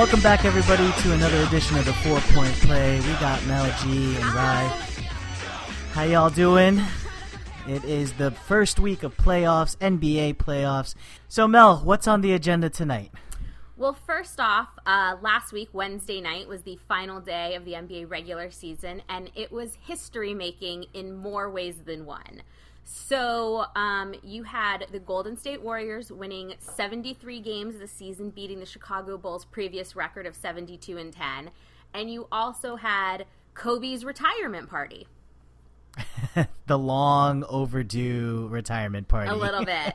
Welcome back, everybody, to another edition of the 4 Point Play. We got Mel G and Rye. How y'all doing? It is the first week of playoffs, NBA playoffs. So, Mel, what's on the agenda tonight? Well, first off, last week, Wednesday night, was the final day of the NBA regular season, and it was history-making in more ways than one. So you had the Golden State Warriors winning 73 games this season, beating the Chicago Bulls' previous record of 72-10. And you also had Kobe's retirement party. The long overdue retirement party. A little bit.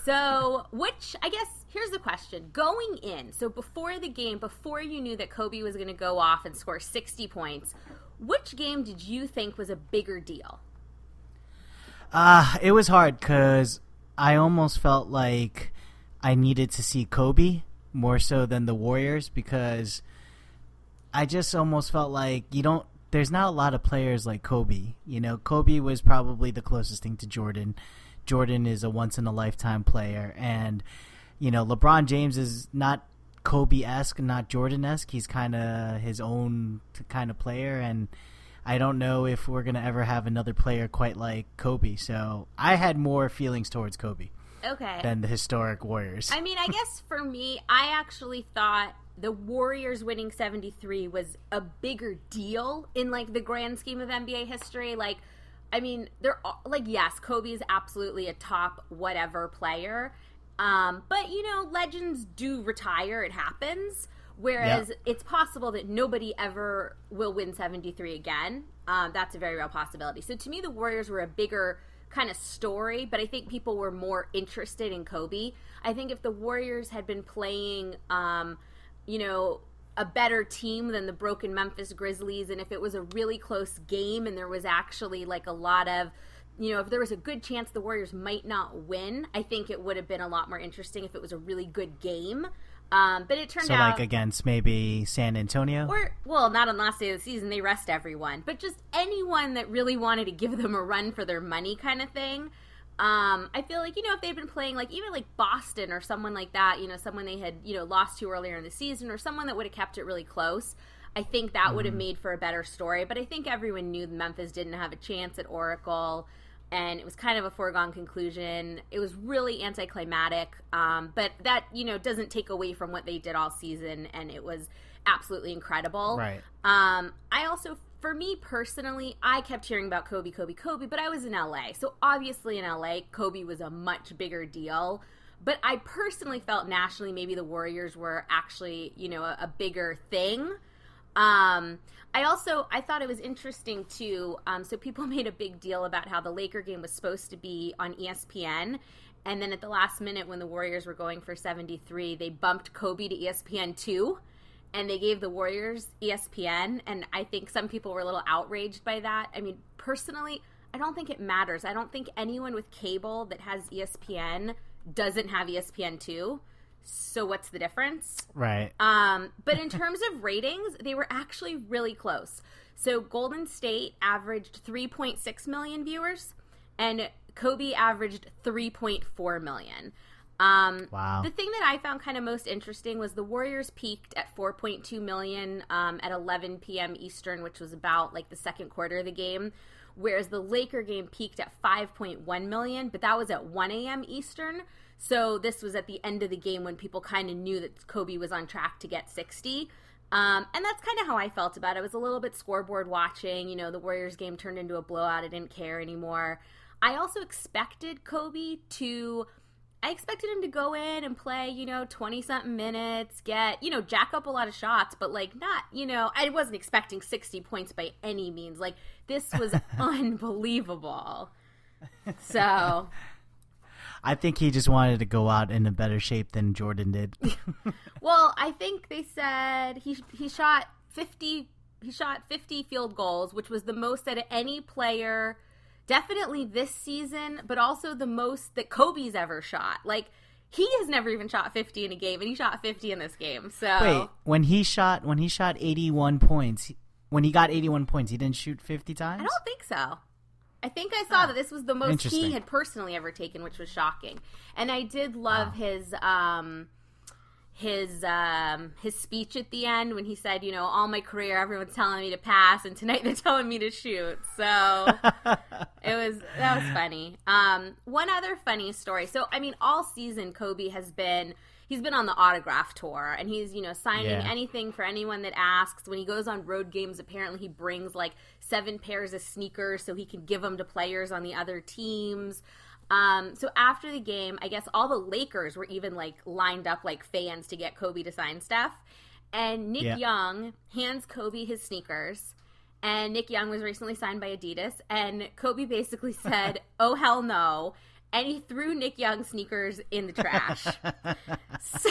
So, which, I guess, here's the question. Going in, so before the game, before you knew that Kobe was going to go off and score 60 points, which game did you think was a bigger deal? It was hard because I almost felt like I needed to see Kobe more so than the Warriors, because I just almost felt like there's not a lot of players like Kobe. You know, Kobe was probably the closest thing to Jordan. Jordan is a once-in-a-lifetime player, and, you know, LeBron James is not Kobe-esque, not Jordan-esque. He's kind of his own kind of player, and I don't know if we're going to ever have another player quite like Kobe. So I had more feelings towards Kobe than the historic Warriors. I mean, I guess for me, I actually thought the Warriors winning 73 was a bigger deal in, like, the grand scheme of NBA history. Like, I mean, yes, Kobe is absolutely a top whatever player. But, you know, legends do retire. It happens. Whereas it's possible that nobody ever will win 73 again. That's a very real possibility. So to me, the Warriors were a bigger kind of story, but I think people were more interested in Kobe. I think if the Warriors had been playing, you know, a better team than the broken Memphis Grizzlies, and if it was a really close game and there was actually like a lot of, you know, if there was a good chance the Warriors might not win, I think it would have been a lot more interesting if it was a really good game. But it turned out... So, like, against maybe San Antonio? Or, well, not on the last day of the season. They rest everyone. But just anyone that really wanted to give them a run for their money kind of thing. I feel like, you know, if they'd been playing, like, even like Boston or someone like that, you know, someone they had, you know, lost to earlier in the season, or someone that would have kept it really close, I think that would have made for a better story. But I think everyone knew Memphis didn't have a chance at Oracle, and it was kind of a foregone conclusion. It was really anticlimactic, but that, you know, doesn't take away from what they did all season, and it was absolutely incredible. Right. I also, for me personally, I kept hearing about Kobe, but I was in LA. So obviously in LA, Kobe was a much bigger deal. But I personally felt nationally maybe the Warriors were actually, you know, a bigger thing. I thought it was interesting too. So people made a big deal about how the Laker game was supposed to be on ESPN. And then at the last minute when the Warriors were going for 73, they bumped Kobe to ESPN2 and they gave the Warriors ESPN. And I think some people were a little outraged by that. I mean, personally, I don't think it matters. I don't think anyone with cable that has ESPN doesn't have ESPN2. So what's the difference? Right. But in terms of ratings, they were actually really close. So Golden State averaged 3.6 million viewers, and Kobe averaged 3.4 million. Wow. The thing that I found kind of most interesting was the Warriors peaked at 4.2 million at 11 p.m. Eastern, which was about like the second quarter of the game, whereas the Laker game peaked at 5.1 million, but that was at 1 a.m. Eastern. So this was at the end of the game when people kind of knew that Kobe was on track to get 60. And that's kind of how I felt about it. I was a little bit scoreboard watching. You know, the Warriors game turned into a blowout. I didn't care anymore. I also expected him to go in and play, you know, 20-something minutes, get, you know, jack up a lot of shots, but, like, not, you know, I wasn't expecting 60 points by any means. Like, this was unbelievable. So... I think he just wanted to go out in a better shape than Jordan did. Well, I think they said he shot 50 field goals, which was the most out of any player, definitely this season, but also the most that Kobe's ever shot. Like, he has never even shot 50 in a game, and he shot 50 in this game. So wait, when he shot 81 points, when he got 81 points, he didn't shoot 50 times? I don't think so. I think I saw that this was the most he had personally ever taken, which was shocking. And I did love his speech at the end when he said, you know, all my career everyone's telling me to pass and tonight they're telling me to shoot. So that was funny. One other funny story. So I mean, all season Kobe he's been on the autograph tour, and he's, you know, signing anything for anyone that asks. When he goes on road games, apparently he brings like 7 pairs of sneakers so he can give them to players on the other teams. So after the game, I guess all the Lakers were even like lined up like fans to get Kobe to sign stuff. And Nick Young hands Kobe his sneakers. And Nick Young was recently signed by Adidas. And Kobe basically said, oh, hell no. And he threw Nick Young's sneakers in the trash. So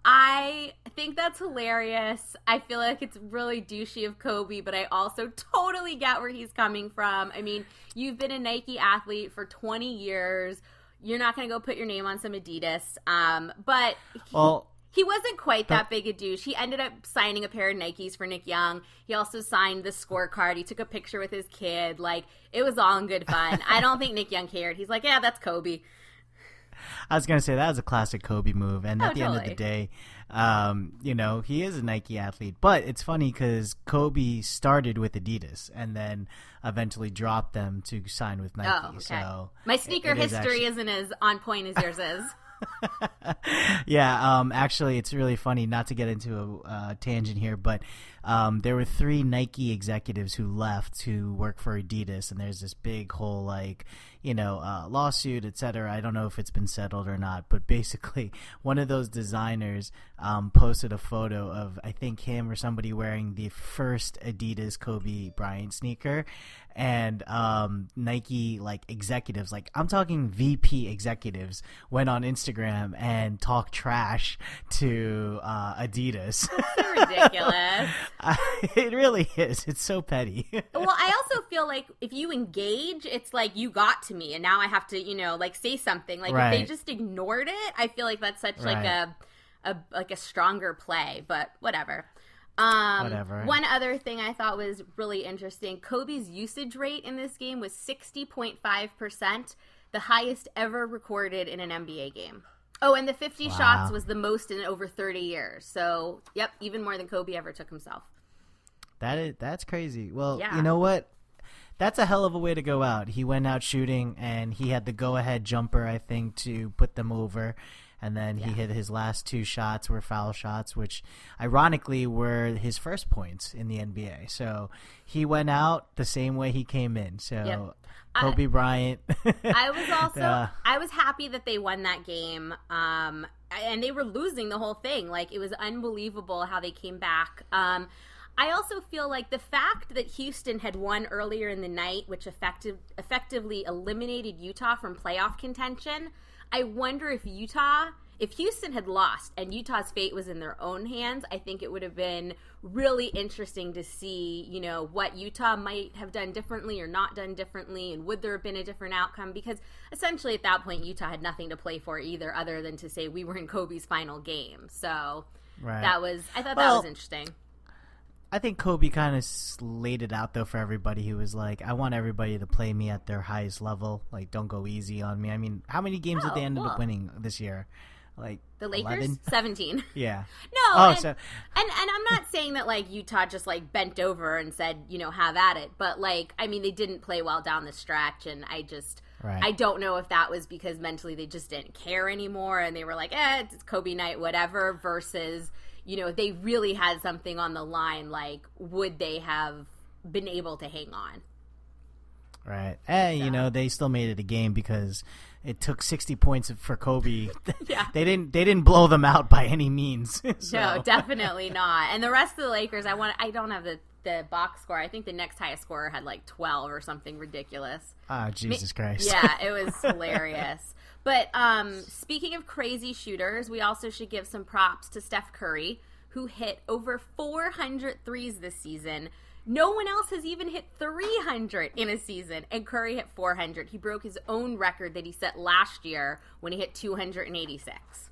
I think that's hilarious. I feel like it's really douchey of Kobe, but I also totally get where he's coming from. I mean, you've been a Nike athlete for 20 years. You're not going to go put your name on some Adidas. But he wasn't quite that big a douche. He ended up signing a pair of Nikes for Nick Young. He also signed the scorecard. He took a picture with his kid. Like, it was all in good fun. I don't think Nick Young cared. He's like, yeah, that's Kobe. I was going to say that was a classic Kobe move. And at the end of the day, you know, he is a Nike athlete. But it's funny because Kobe started with Adidas and then eventually dropped them to sign with Nike. Oh, okay. So my sneaker history isn't as on point as yours is. Yeah, actually, it's really funny, not to get into a tangent here, but there were 3 Nike executives who left to work for Adidas, and there's this big whole, like, you know, lawsuit, etc. I don't know if it's been settled or not, but basically one of those designers posted a photo of, I think, him or somebody wearing the first Adidas Kobe Bryant sneaker, and Nike, like, executives, like, I'm talking VP executives, went on Instagram and talked trash to Adidas. So ridiculous. It really is. It's so petty. Well, I also feel like if you engage, it's like, you got to me and now I have to, you know, like, say something. Like, if they just ignored it, I feel like that's such like a stronger play, but whatever. One other thing I thought was really interesting, Kobe's usage rate in this game was 60.5%, the highest ever recorded in an NBA game. Oh, and the 50 shots was the most in over 30 years. So, yep, even more than Kobe ever took himself. That's crazy. Well, you know what? That's a hell of a way to go out. He went out shooting, and he had the go-ahead jumper, I think, to put them over. And then he hit his last 2 shots were foul shots, which ironically were his first points in the NBA. So he went out the same way he came in. So Kobe Bryant. I was happy that they won that game. And they were losing the whole thing. Like, it was unbelievable how they came back. I also feel like the fact that Houston had won earlier in the night, which effectively eliminated Utah from playoff contention, I wonder if Houston had lost and Utah's fate was in their own hands, I think it would have been really interesting to see, you know, what Utah might have done differently or not done differently, and would there have been a different outcome? Because essentially at that point, Utah had nothing to play for either, other than to say we were in Kobe's final game. So I thought that was interesting. I think Kobe kind of laid it out, though, for everybody. He was like, I want everybody to play me at their highest level. Like, don't go easy on me. I mean, how many games did they end up winning this year? Like, the Lakers? 11? 17. Yeah. No, and I'm not saying that, like, Utah just, like, bent over and said, you know, have at it. But, like, I mean, they didn't play well down the stretch, and I don't know if that was because mentally they just didn't care anymore, and they were like, it's Kobe night, whatever, versus, you know, they really had something on the line, like, would they have been able to hang on? Right. And, you know, they still made it a game because it took 60 points for Kobe. Yeah. They didn't blow them out by any means. So. No, definitely not. And the rest of the Lakers, I don't have the box score. I think the next highest scorer had like 12 or something ridiculous. Oh, Jesus Christ. Yeah, it was hilarious. But speaking of crazy shooters, we also should give some props to Steph Curry, who hit over 400 threes this season. No one else has even hit 300 in a season, and Curry hit 400. He broke his own record that he set last year when he hit 286.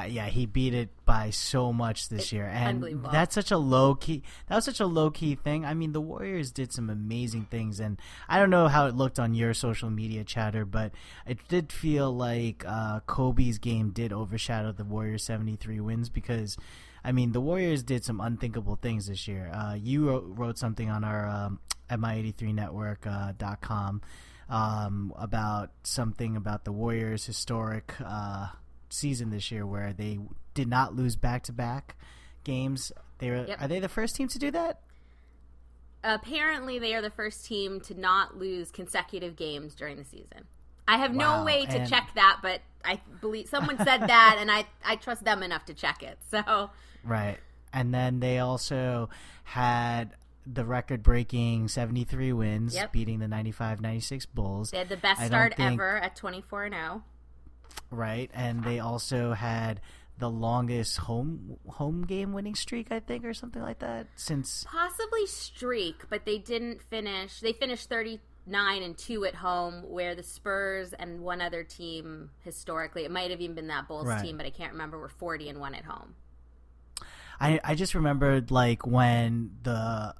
Yeah, he beat it by so much this year, and unbelievable. that's such a low key. That was such a low key thing. I mean, the Warriors did some amazing things, and I don't know how it looked on your social media chatter, but it did feel like Kobe's game did overshadow the Warriors' 73 wins because, I mean, the Warriors did some unthinkable things this year. You wrote something on our MI83network.com about something about the Warriors' historic season this year where they did not lose back-to-back games. Are they the first team to do that? Apparently they are the first team to not lose consecutive games during the season. I have no way to check that, but I believe someone said that, and I trust them enough to check it. So right. And then they also had the record-breaking 73 wins, beating the 95-96 Bulls. They had the best start ever at 24-0. Right, and they also had the longest home game winning streak, I think, or something like that, since possibly streak, but they didn't finish. They finished 39-2 at home, where the Spurs and one other team historically, it might have even been that Bulls team, but I can't remember, were 40-1 at home. I just remembered like when the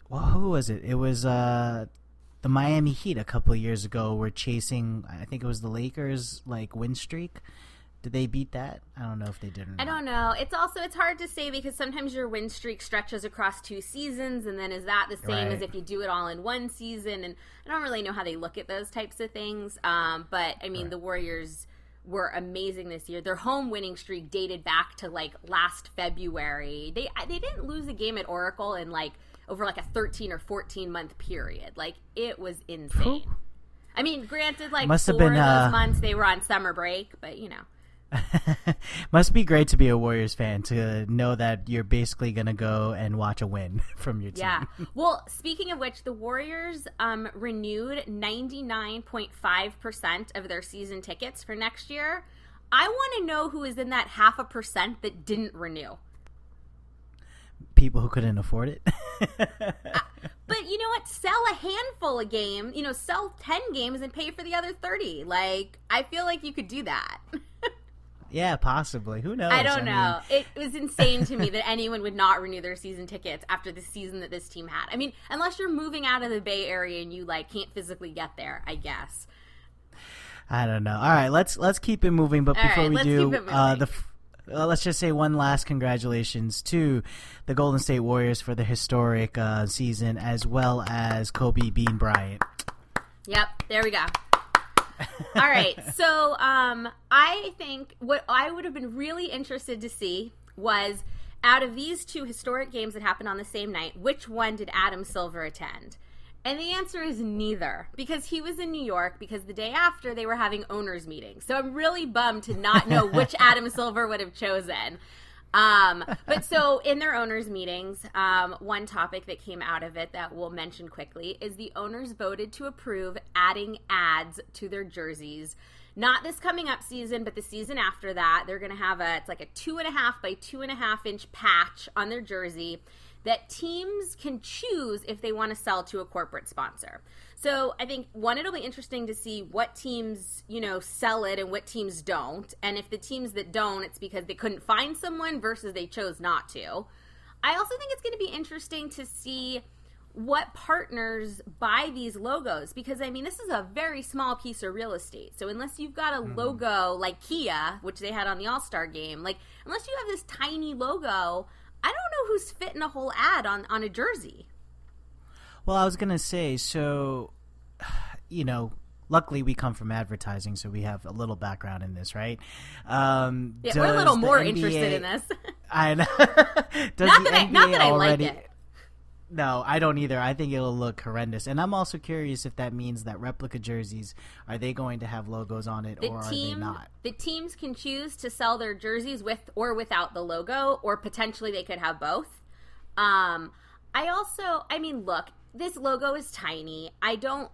who was it? It was the Miami Heat a couple of years ago were chasing, I think it was the Lakers, like, win streak. Did they beat that? I don't know if they did or not. I don't know. It's hard to say because sometimes your win streak stretches across 2 seasons, and then is that the same as if you do it all in one season? And I don't really know how they look at those types of things. But, I mean, the Warriors were amazing this year. Their home winning streak dated back to, like, last February. They didn't lose a game at Oracle in, like, over like a 13 or 14 month period. Like, it was insane. I mean, granted, like, must 4 have been, of those months they were on summer break, but you know. Must be great to be a Warriors fan, to know that you're basically going to go and watch a win from your team. Yeah. Well, speaking of which, the Warriors renewed 99.5% of their season tickets for next year. I want to know who is in that 0.5% that didn't renew. People who couldn't afford it. But you know what? Sell a handful of games. Sell 10 games and pay for the other 30. Like, I feel like you could do that. Yeah, possibly. Who knows? I don't know. It was insane to me that anyone would not renew their season tickets after the season that this team had. I mean, unless you're moving out of the Bay Area and you, like, can't physically get there, I guess. I don't know. All right, let's keep it moving. But before we do, let's just say one last congratulations to the Golden State Warriors for the historic season, as well as Kobe Bean Bryant. Yep, there we go. All right, so I think what I would have been really interested to see was, out of these 2 historic games that happened on the same night, which one did Adam Silver attend? And the answer is neither, because he was in New York, because the day after they were having owners meetings. So I'm really bummed to not know which Adam Silver would have chosen. But so in their owners meetings, one topic that came out of it that we'll mention quickly is the owners voted to approve adding ads to their jerseys. Not this coming up season, but the season after that. They're going to have it's like a 2.5 by 2.5 inch patch on their jersey that teams can choose if they want to sell to a corporate sponsor. So I think, one, it'll be interesting to see what teams, sell it and what teams don't. And if the teams that don't, it's because they couldn't find someone versus they chose not to. I also think it's going to be interesting to see what partners buy these logos, because, I mean, this is a very small piece of real estate. So unless you've got a logo like Kia, which they had on the All-Star game, like, unless you have this tiny logo, I don't know who's fitting a whole ad on a jersey. Well, I was going to say, so, luckily we come from advertising, so we have a little background in this, right? We're a little more interested in this. I know. Not that I like it. No, I don't either. I think it'll look horrendous. And I'm also curious if that means that replica jerseys, are they going to have logos on it, or are they not? The teams can choose to sell their jerseys with or without the logo, or potentially they could have both. Look, this logo is tiny. I don't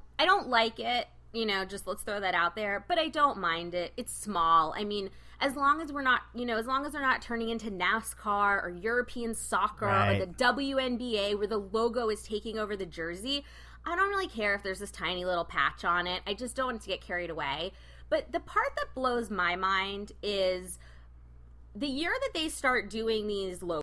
like it. Let's throw that out there. But I don't mind it. It's small. I mean, as long as we're not, as long as they're not turning into NASCAR or European soccer or the WNBA where the logo is taking over the jersey, I don't really care if there's this tiny little patch on it. I just don't want it to get carried away. But the part that blows my mind is the year that they start doing these logo